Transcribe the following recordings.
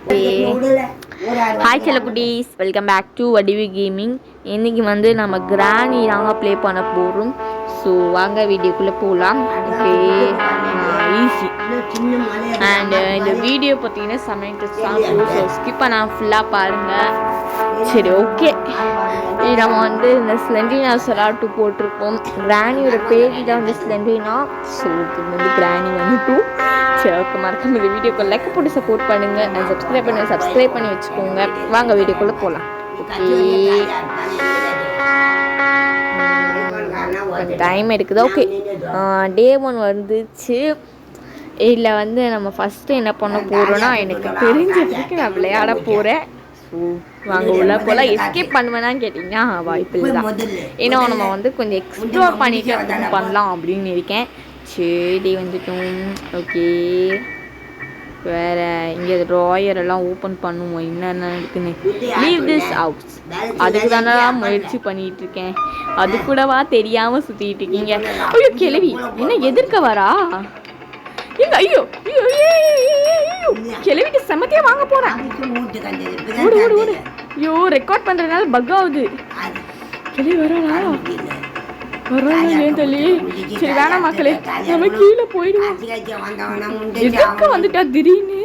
Hi செல்ல குட்டீஸ், welcome back to Vadivu gaming. இன்றைக்கி வந்து நம்ம கிராணி தாங்க ப்ளே பண்ண போகிறோம். ஸோ வாங்க வீடியோக்குள்ளே போகலாம். Okay, easy. அண்ட் இந்த வீடியோ பார்த்தீங்கன்னா செம்ம இன்ட்ரெஸ்டாக இருக்கும். ஸோ ஸ்கிப் பண்ணால் ஃபுல்லாக பாருங்கள். சரி, ஓகே. நம்ம வந்து இந்த ஸ்லெண்டினா செலாட்டு போட்டிருக்கோம். கிராணியோட பேர் தான் வந்து ஸ்லெண்டினா. ஸோ இது வந்து கிராணி வந்து சரி, ஓகே. மறக்காம இந்த வீடியோக்கு லைக் போட்டு சப்போர்ட் பண்ணுங்கள். அண்ட் சப்ஸ்கிரைப் பண்ணி வச்சுக்கோங்க. வாங்க வீடியோக்குள்ளே போகலாம். ஓகே, டைம் எடுக்குது. ஓகே, டே 1 வந்துச்சு. இதில் வந்து நம்ம ஃபஸ்ட்டு என்ன பண்ண போகிறோன்னா, எனக்கு தெரிஞ்சதுக்கு நான் விளையாட போகிறேன். ஸோ வாங்க உள்ள போகலாம். எஸ்கேப் பண்ணுவேன்னு கேட்டிங்கன்னா வாய்ப்பு இல்லை தான். ஏன்னா நம்ம வந்து கொஞ்சம் எக்ஸ்ப்ளோர் பண்ணிவிட்டு அப்புறம் பண்ணலாம் அப்படின்னு இருக்கேன். சரி, வந்துட்டோம். ஓகே, வேறு இங்கே ட்ராயரெல்லாம் ஓப்பன் பண்ணுவோம். என்னென்ன இருக்குன்னு. Leave this house. அதுக்கு தானே முயற்சி பண்ணிகிட்டு இருக்கேன். அது கூடவா தெரியாமல் சுற்றிட்டு இருக்கீங்க? ஐயோ கிளவி என்ன எதிர்க்க வரா? எங்க? ஐயோ கிளவிட்டு செமத்தியா வாங்க போறேன். ஓடு ஓடு ஓடு. ஐயோ, ரெக்கார்ட் பண்றதுனால பக் ஆகுது. கிளவி வராளா? ஏன் தள்ளி? சரி வேணாம் மக்களே, நம்ம கீழே போயிடுவோம். எதுக்கு வந்துட்டா திடீர்னு?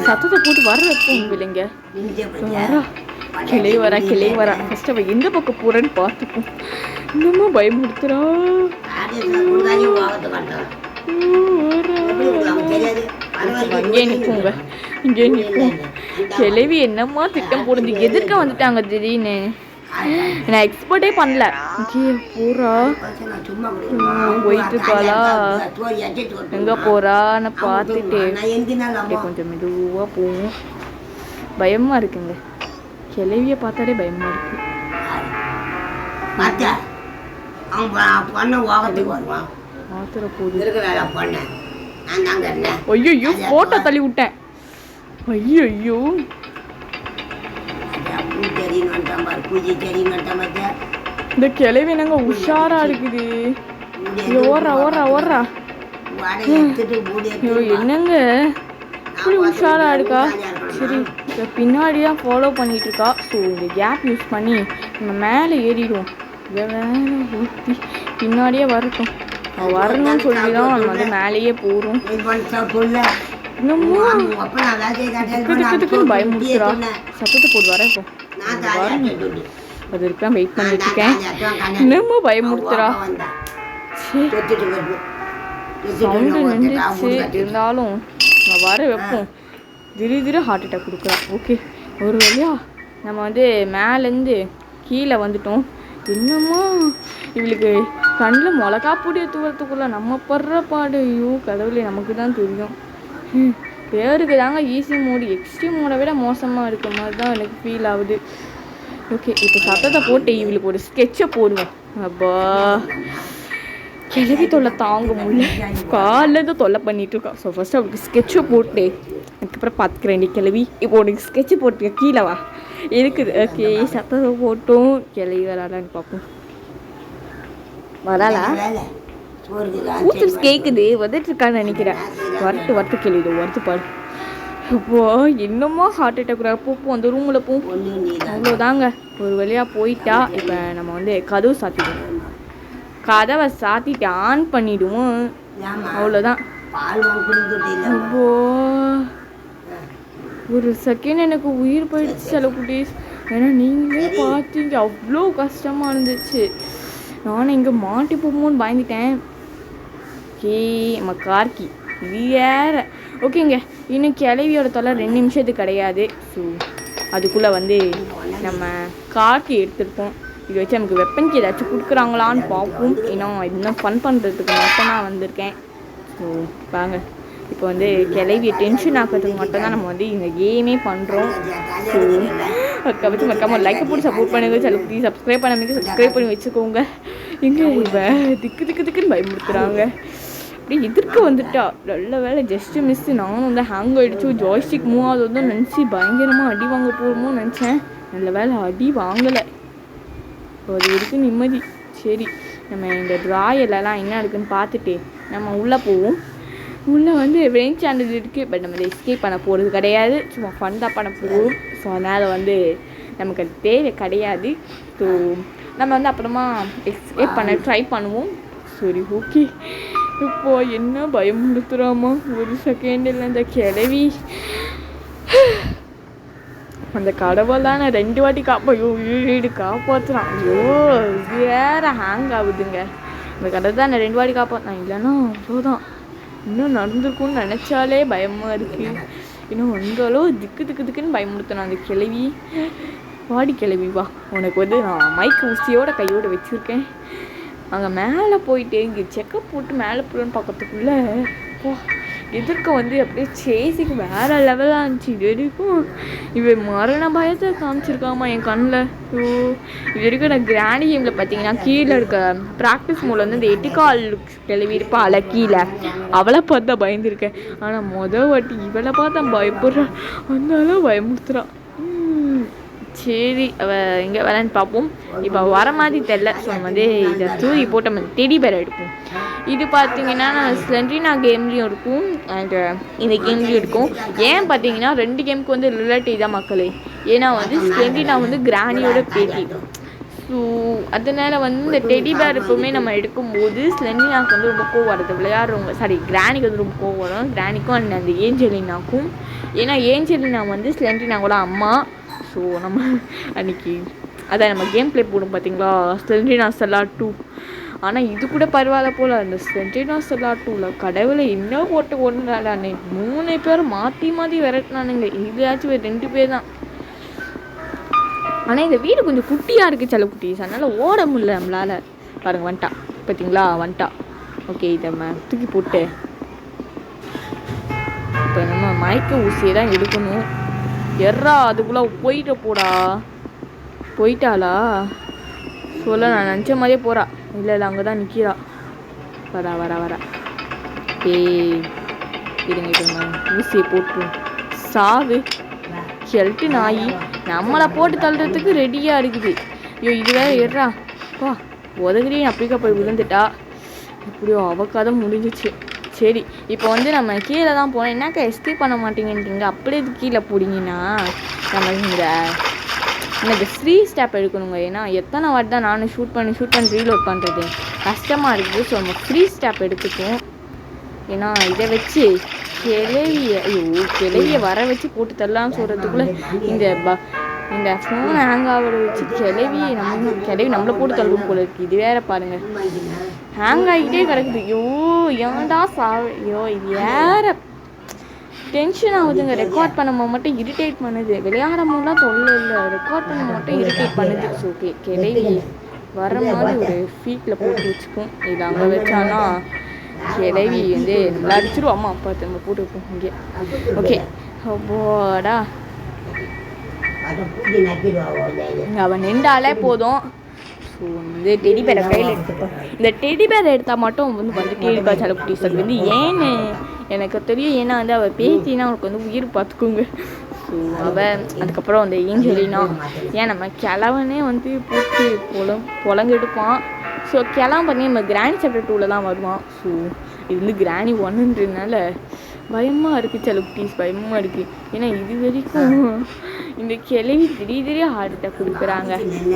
சத்தத்தை போட்டு வர வைப்போம் இல்லைங்க. கிளை வரா. ஃபர்ஸ்ட் அவ எந்த பக்கம் போறேன்னு பார்த்துப்போம். இன்னமும் பயமுடுத்துறா. இங்கே நிற்போம். கிளவி என்னம்மா திட்டம் போடுது. எதிர்க்க வந்துட்டாங்க திடீர்னு. நான் எக்ஸ்போர்ட்டே பண்ணல. போறா போயிட்டு இருக்காளா? எங்க போறான்னு பார்த்துட்டு கொஞ்சம் மெதுவாக போவோம். பயமா இருக்குங்க. கிளவிய பார்த்தாலே பயமா இருக்கு. ஐயோ, போட்டோ தள்ளி விட்டேன். ஐயோ, இந்த கிளவி என்னங்க உஷாரா இருக்குது. ஓடுறா. என்னங்க இப்படி உஷாரா இருக்கா? சரி, பின்னாடி தான் ஃபாலோ பண்ணிட்டு இருக்கா. ஸோ இந்த கேப் யூஸ் பண்ணி நம்ம மேலே ஏறிடுவோம். ஊற்றி பின்னாடியே வரட்டும். வரணும்னு சொல்லி தான் நம்ம வந்து மேலேயே போகிறோம். இன்னமும் பயமுடுத்துறா. சத்தத்தை போட்டு வர இப்போ அது இருக்கான். வெயிட் பண்ணிட்டு இருக்கேன். இன்னமும் பயமுடுத்துறா. சவுண்டு நின்றுச்சு. இருந்தாலும் நான் வர வைப்போம். திடீர் ஹார்ட் அட்டாக் கொடுக்குறா. ஓகே, ஒரு வழியா நம்ம வந்து மேலேருந்து கீழே வந்துட்டோம். என்னமோ இவளுக்கு கண்ணில் மிளகா பொடியை தூரத்துக்குள்ள நம்ம படுற பாடு. ஐயோ கடவுளே, நமக்கு தான் தெரியும். பேருக்கு தாங்க ஈஸி மோடு. எக்ஸ்ட்ரீம் மோடை விட மோசமாக இருக்க மாதிரி தான் எனக்கு ஃபீல் ஆகுது. ஓகே, இப்போ சத்தத்தை போட்டு இவளுக்கு ஒரு ஸ்கெட்சை போடுவோம். அப்பா, கிளவி தொல்லை தாங்க முடியல. காலையில் தான் தொல்லை பண்ணிட்டு இருக்கா. ஸோ ஃபர்ஸ்ட் அவளுக்கு ஸ்கெட்சை போட்டு அதுக்கப்புறம் பார்த்துக்கிறேன். கிளவி இப்போ உனக்கு ஸ்கெட்சு போட்டு கீழே வா இருக்குது. ஓகே, சத்தத்தை போட்டும் கிளவி வராளான்னு பார்ப்போம். வராளா? ஊச்சல் கேட்குது. வந்துட்டு இருக்கான்னு நினைக்கிறேன். வரட்டு கேள்வி வருத்து பாடு. அப்போ என்னமோ ஹார்ட் அட்டாக். போப்போம், அந்த ரூமில் போவோம். அவ்வளோதாங்க, ஒரு வழியாக போயிட்டா. இப்போ நம்ம வந்து கதவை சாத்திடுவோம். கதவை சாத்திட்டு ஆன் பண்ணிவிடுவோம். அவ்வளோதான். அப்போ ஒரு செகண்ட் எனக்கு உயிர் போயிடுச்சு சில குட்டீஸ். ஏன்னா நீங்களே பார்த்தீங்க, அவ்வளோ கஷ்டமாக இருந்துச்சு. நானும் இங்கே மாட்டி போகும்போன்னு பயந்துட்டேன். ஓகே, நம்ம கார்கி இது வேற. ஓகேங்க, இன்னும் கிளவியோட தொலை 2 நிமிஷத்துக்கு கிடையாது. ஸோ அதுக்குள்ளே வந்து நம்ம கார்கி எடுத்துருப்போம். இதை வச்சு நமக்கு வெப்பனுக்கு ஏதாச்சும் கொடுக்குறாங்களான்னு பார்ப்போம். இன்னும் ஃபன் பண்ணுறதுக்கு மட்டும் நான் வந்திருக்கேன். ஸோ வாங்க, இப்போ வந்து கிளவியை டென்ஷன் ஆக்கிறதுக்கு மட்டும்தான் நம்ம வந்து இந்த கேமே பண்ணுறோம். ஸோ அதுக்கு வச்சு மறக்காமல் லைக் போட்டு சப்போர்ட் பண்ணுங்க. சில சப்ஸ்கிரைப் பண்ணி வச்சுக்கோங்க. எங்கே இவ திக்குன்னு பயமுடுத்துறாங்க. அப்படியே எதிர்க்க வந்துட்டா. நல்ல வேலை, ஜஸ்ட்டு மிஸ்ஸு. நானும் வந்து ஹேங் ஆகிடுச்சு. ஜாய்ஸ்டிக் மூவ் ஆகுதுன்னு நினச்சி பயங்கரமாக அடி வாங்க போகிறோமோன்னு நினச்சேன். நல்ல வேலை அடி வாங்கலை. அது வரைக்கும் நிம்மதி. சரி, நம்ம இந்த ட்ராயர்லாம் என்ன இருக்குன்னு பார்த்துட்டு நம்ம உள்ளே போவோம். உள்ளே வந்து ரெயின் சேனல் இருக்குது. பட் நம்ம எஸ்கேப் பண்ண போகிறது கிடையாது, சும்மா ஃபன் தான் பண்ண போகிறோம். ஸோ அதனால் வந்து நமக்கு அது தேவை கிடையாது. ஸோ நம்ம வந்து அப்புறமா எஸ்கேப் பண்ண ட்ரை பண்ணுவோம். சரி ஓகே. இப்போ என்ன பயமுறுத்துறாமா ஒரு செகண்டில் அந்த கிளவி. அந்த கடவுள் தான் நான் 2 வாட்டி வீடு காப்பாற்றுறான். ஐயோ வேற ஹேங் ஆகுதுங்க. அந்த கடவுள் தான் நான் 2 வாட்டி காப்பாற்றினான். இல்லைன்னா அவ்வளோதான். இன்னும் நடந்திருக்கும்னு நினச்சாலே பயமாக இருக்குது. இன்னும் வந்தாலும் திக்குன்னு பயமுறுத்தினான் அந்த கிளவி. வாடி கிளவி வா, உனக்கு வந்து நான் மைக்கு ஊசியோட கையோடு வச்சுருக்கேன். அங்கே மேலே போயிட்டு இங்கே செக்கப் போட்டு மேலே போகணுன்னு பார்க்கறதுக்குள்ளே எதிர்க்க வந்து அப்படியே சேசிக்கு வேறு லெவலாக இருந்துச்சு. இது வரைக்கும் இவன் மரண பயத்தை காமிச்சிருக்காமா என் கண்ணில். ஸோ இது வரைக்கும் நான் கிராண்டி கேமில் பார்த்தீங்கன்னா கீழே இருக்க ப்ராக்டிஸ் மூலம் வந்து இந்த 8 கால் கிளவி இருப்பாள் கீழே, அவளை பார்த்தா பயந்துருக்கேன். ஆனால் வாட்டி இவளை பார்த்தா பயப்படுறான், அதனால பயமுறுத்துறான். சரி அவள் எங்கே வரேன்னு பார்ப்போம். இப்போ வர மாதிரி தெரில. ஸோ வந்து இதை தூக்கி போட்டு நம்ம டெடி பேர் எடுப்போம். இது பார்த்தீங்கன்னா ஸ்லெண்ட்ரினா கேம்லேயும் இருக்கும் அண்ட் இந்த கேம்லேயும் இருக்கும். ஏன் பார்த்தீங்கன்னா 2 கேமுக்கு வந்து ரிலேட்டிவ் தான் மக்களே. ஏன்னா வந்து ஸ்லெண்ட்ரினா வந்து கிராணியோட பேட்டி. ஸோ அதனால் வந்து இந்த டெடி பேர் எப்பவுமே நம்ம எடுக்கும்போது ஸ்லெண்ட்ரினாவுக்கு வந்து ரொம்ப கோவம் வருது. விளையாடுறவங்க கிராணிக்கு வந்து ரொம்ப கோவம் வரும். கிராணிக்கும் அண்ட் அந்த ஏஞ்சலினாக்கும். ஏன்னா ஏஞ்சலினா வந்து ஸ்லெண்ட்ரினாவோட அம்மா. ஸோ நம்ம அன்றைக்கி அதான் நம்ம கேம் ப்ளே போடும் பார்த்தீங்களா ஸ்லெண்ட்ரினா செல்லார் 2. ஆனால் இது கூட பரவாயில்ல போல். அந்த ஸ்லெண்ட்ரினா செல்லார் 2ல் கடவுளை என்ன போட்டு ஒன்றுனால அன்னைக்கு 3 பேர் மாற்றி விரட்டினானுங்க. இதுயாச்சும் 2 பேர் தான். ஆனால் இந்த வீடு கொஞ்சம் குட்டியாக இருக்குது சில குட்டீஸ், அதனால் ஓட முடியல நம்மளால். பாருங்கள் வந்துட்டா பார்த்தீங்களா, வந்துட்டா. ஓகே இதை நம்ம தூக்கி போட்டு இப்போ நம்ம மயக்க ஊசியை தான் எடுக்கணும். அதுக்குள்ளே போடா போயிட்டாளா சொல்ல. நான் நினச்ச மாதிரியே போகிறா. இல்லை அங்கே தான் நிற்கிறா. வரா இருங்க ஊசியை போட்டு சாவு கெல்ட்டு நாய் நம்மளை போட்டு தள்ளுறதுக்கு ரெடியாக இருக்குது. ஐயோ இது வேறு எட்றா பா உதகிரியும் அப்படிக்கா போய் விழுந்துட்டா. இப்படியோ அவக்காத முடிஞ்சிச்சு. சரி இப்போ வந்து நம்ம கீழே தான் போனோம். என்னக்கா எஸ்கேப் பண்ண மாட்டேங்கன்றீங்க, அப்படியே இது கீழே போடிங்கன்னா நம்ம இந்த ஃப்ரீ ஸ்டாப் எடுக்கணுங்க. ஏன்னா எத்தனை வாட்டி தான் நானும் ஷூட் பண்ணி ரீலோட் பண்ணுறது கஷ்டமாக இருக்குது. ஸோ நம்ம ஃப்ரீ ஸ்டாப் எடுத்துப்போம். ஏன்னா இதை வச்சு கிளவியை வர வச்சு போட்டு தரலான்னு சொல்கிறதுக்குள்ளே இந்த ஃபோனை ஹேங் ஆகிட வச்சு கிளவி நம்மளை போட்டு தள்ளுவோம் போல இருக்குது. இது வேற பாருங்கள் ஹேங் ஆகிக்கிட்டே கிடக்குது. ஏன்டா இது வேற டென்ஷன் ஆகுதுங்க. ரெக்கார்ட் பண்ணும்போது மட்டும் இரிட்டேட் பண்ணுது. விளையாடும் போதுலாம் தொல்லை இல்லை, ரெக்கார்ட் பண்ண மட்டும் இரிட்டேட் பண்ணுது. ஸோ ஓகே கிளவி வர மாதிரி ஒரு ஃபீட்டில் போட்டு வச்சுப்போம். இது அங்கே வச்சானா கிளவி வந்து நல்லா அடிச்சிடும். அம்மா அப்பா நம்ம போட்டு வைப்போம் இங்கே. ஓகே அப்போடா அவன் நின்றாலே போதும். ஸோ வந்து டெடி பேரை கையில் எடுத்துப்போம். இந்த டெடி பேரை எடுத்தால் மட்டும் வந்துட்டே இருக்கா சில குட்டீஸ். அது வந்து ஏன்னு எனக்கு தெரியும். ஏன்னா வந்து அவள் பேத்தினா அவனுக்கு வந்து உயிர் பார்த்துக்குங்க. ஸோ அவள் அதுக்கப்புறம் அந்த ஏஞ்சலினா ஏன் நம்ம கிழவனே வந்து போட்டு பொழங்கெடுப்பான். ஸோ கிளம்ப பண்ணி நம்ம கிராண்ட் சாப்டர் 2ல் தான் வருவான். ஸோ இது வந்து கிராணி 1ன்றதுனால பயமாக இருக்குது சில குட்டீஸ், பயமாக இருக்குது. ஏன்னா இது வரைக்கும் இந்த கிளவி திடீர் ஹார்ட் அட்டாக் கொடுக்குறாங்க,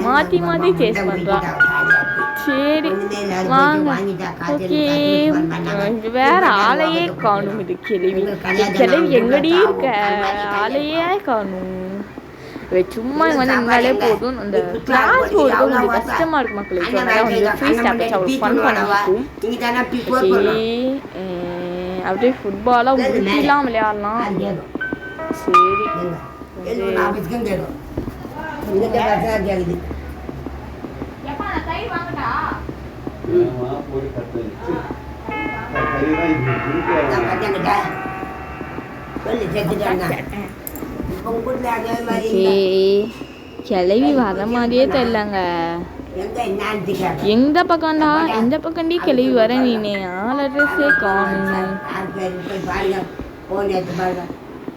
மாற்றி சேஸ் பண்ணுறான். சரி வாங்க. ஓகே இது வேற ஆளையே காணும். இது கிளவி எங்கடி இருக்க ஆளையே காணும். சும்மா வந்து இருந்தாலே போதும். அந்த கிளாஸ் போடுறது கொஞ்சம் கஷ்டமாக இருக்கும் மக்களுக்கு. அதனால் வந்து ஃப்ரீ ஸ்டாப் வச்சு அவளுக்கு ஃபன் பண்ணிருக்கும். அப்படியே ஃபுட்பாலாக உருட்டிலாம் விளையாடலாம். சரி கிளவி வர மாதிரியே தெரியலங்க. எந்த பக்கம்டி கிளவி வர நீனே ஆள் அட்ரஸே காணும்.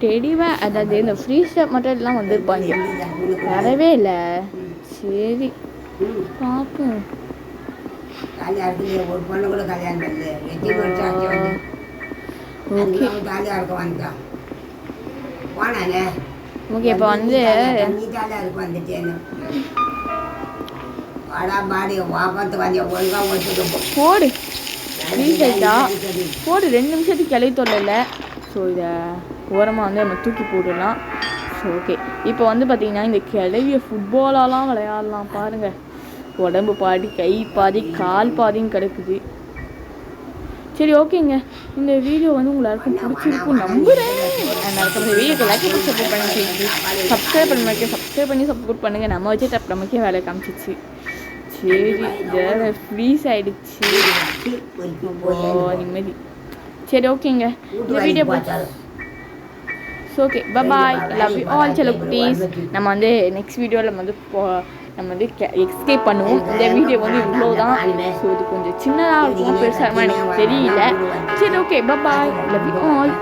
டெடிவா அதாவது இந்த ஃப்ரீ ஸ்டாப் மட்டும் எல்லாம் வந்திருப்பாங்க, வரவே இல்லை. சரி பார்ப்போம். ஓகே ஜாலியாக இருக்கும் வந்துட்டான் போனானே. ஓகே இப்போ வந்து நீ ஜாலியாக இருக்கும் வந்துட்டேன்னு வாடா பாடி வாபத்து கொஞ்சம் ஒழுங்காக ஓட்டுட்டு போடு ரீச் ஆகிட்டா போடு 2 நிமிஷத்துக்கு கிளவி தொல்லை. ஸோ இதை ஓரமாக வந்து நம்ம தூக்கி போட்டுடலாம். ஸோ ஓகே இப்போ வந்து பார்த்திங்கன்னா இந்த கிளவியை ஃபுட்பாலெலாம் விளையாடலாம் பாருங்கள். உடம்பு பாதி கை பாதி கால் பாதியும் கிடக்குது. சரி ஓகேங்க, இந்த வீடியோ வந்து எல்லாருக்கும் பிடிச்சிருக்கும் நம்புகிறேன். நடக்கிற வீடியோக்கு லைக் பண்ணி சப்போர்ட் பண்ணி சப்ஸ்கிரைப் பண்ணி சப்போர்ட் பண்ணுங்கள். நம்ம வச்சு நமக்கே வேலை காமிச்சிச்சு. சரி வேறு ஃப்ரீஸ் ஆகிடுச்சு நிம்மதி. சரி ஓகேங்க, இந்த video so okay bye, love you all செல்ல குட்டீஸ். நம்ம வந்து நெக்ஸ்ட் வீடியோவில் நம்ம வந்து எஸ்கேப் பண்ணுவோம். இந்த வீடியோ வந்து இவ்வளோ தான். ஸோ இது கொஞ்சம் சின்னதாக இருக்கும், பெருசாக எனக்கு தெரியல. சரி okay bye, love you all.